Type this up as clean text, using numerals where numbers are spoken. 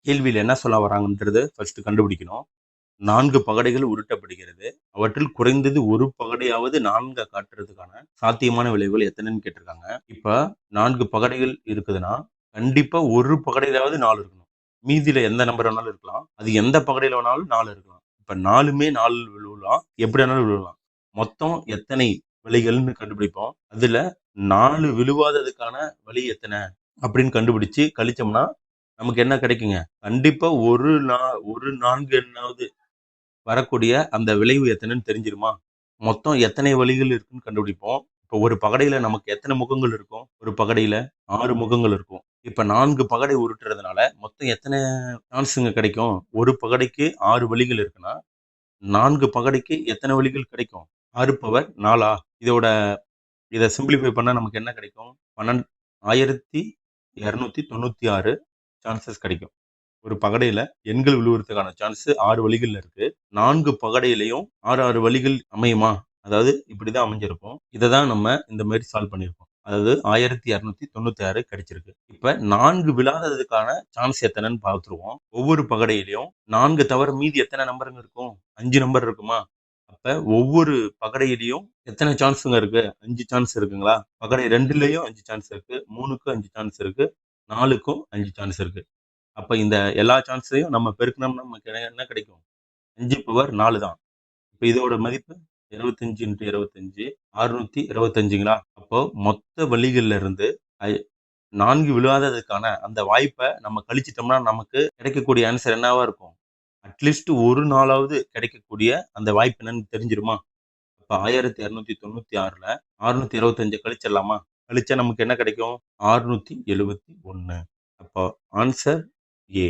கேள்வியில என்ன சொல்ல வராங்கன்றத ஃபர்ஸ்ட் கண்டுபிடிக்கணும். 4 பகடைகள் உருட்டப்படுகிறது. அவற்றில் குறைந்தது 1 பகடையாவது 4 காட்டுறதுக்கான சாத்தியமான விளைவுகள் எத்தனைன்னு கேட்டிருக்காங்க. இப்ப 4 பகடைகள் இருக்குதுன்னா, கண்டிப்பா ஒரு பகடையிலாவது 4 இருக்கணும். மீதியில எந்த நம்பர் வேணாலும் இருக்கலாம். அது எந்த பகடையில வேணாலும் 4 இருக்கலாம். இப்ப 4மே 4 விழுவலாம். எப்படி வேணாலும் விழுவலாம். மொத்தம் எத்தனை விலைகள்னு கண்டுபிடிப்போம். அதுல 4 விழுவாததுக்கான வழி எத்தனை அப்படின்னு கண்டுபிடிச்சு கழிச்சோம்னா, நமக்கு என்ன கிடைக்குங்க? கண்டிப்பா ஒரு 4 எண்ணாவது வரக்கூடிய அந்த விளைவு எத்தனைன்னு தெரிஞ்சிருமா? மொத்தம் எத்தனை வழிகள் இருக்குன்னு கண்டுபிடிப்போம். இப்போ ஒரு பகடையில நமக்கு எத்தனை முகங்கள் இருக்கும்? ஒரு பகடையில 6 முகங்கள் இருக்கும். இப்ப 4 பகடை உருட்டுறதுனால மொத்தம் எத்தனை சான்ஸுங்க கிடைக்கும்? ஒரு பகடைக்கு 6 வழிகள் இருக்குன்னா, 4 பகடைக்கு எத்தனை வழிகள் கிடைக்கும்? 6 பவர் 4ஆ? இதோட இத சிம்ப்ளிஃபை பண்ணா நமக்கு என்ன கிடைக்கும்? 12,296 சான்ஸஸ் கிடைக்கும். ஒரு பகடையில எண்கள் விழுவதற்கான சான்ஸ் 6 வழிகள்ல இருக்கு. 4 பகடையிலயும் 6 வழிகள் அமையுமா? அதாவது இப்படிதான் அமைஞ்சிருக்கும். இததான் நம்ம இந்த மாரி சால்வ் பண்ணியிருக்கோம். அதாவது 1296 கிடைச்சிருக்கு. இப்ப 4 விழாததுக்கான சான்ஸ் எத்தனைன்னு பார்த்துருவோம். ஒவ்வொரு பகடையிலயும் 4 தவிர மீதி எத்தனை நம்பருங்க இருக்கும்? 5 நம்பர் இருக்குமா? அப்ப ஒவ்வொரு பகடையிலயும் எத்தனை சான்ஸுங்க இருக்கு? 5 சான்ஸ் இருக்குங்களா? பகடை 2லயும் 5 சான்ஸ் இருக்கு. 3க்கும் 5 சான்ஸ் இருக்கு. 4க்கும் 5 சான்ஸ் இருக்கு. அப்ப இந்த எல்லா சான்ஸையும் நம்ம பெருக்குனோம்னா நமக்கு என்ன கிடைக்கும்? 5 பவர் 4 தான். இப்ப இதோட மதிப்பு 25 × 25 625ங்களா? அப்போ மொத்த வழிகள்ல இருந்து ஐ 4 விழுவாததுக்கான அந்த வாய்ப்ப நம்ம கழிச்சிட்டோம்னா, நமக்கு கிடைக்கக்கூடிய ஆன்சர் என்னவா இருக்கும்? அட்லீஸ்ட் ஒரு நாளாவது கிடைக்கக்கூடிய அந்த வாய்ப்பு என்னன்னு தெரிஞ்சிருமா? அப்ப 1296ல 625 கழிச்சிடலாமா? கழிச்சா நமக்கு என்ன கிடைக்கும்? 671. அப்போ ஆன்சர் ஏ.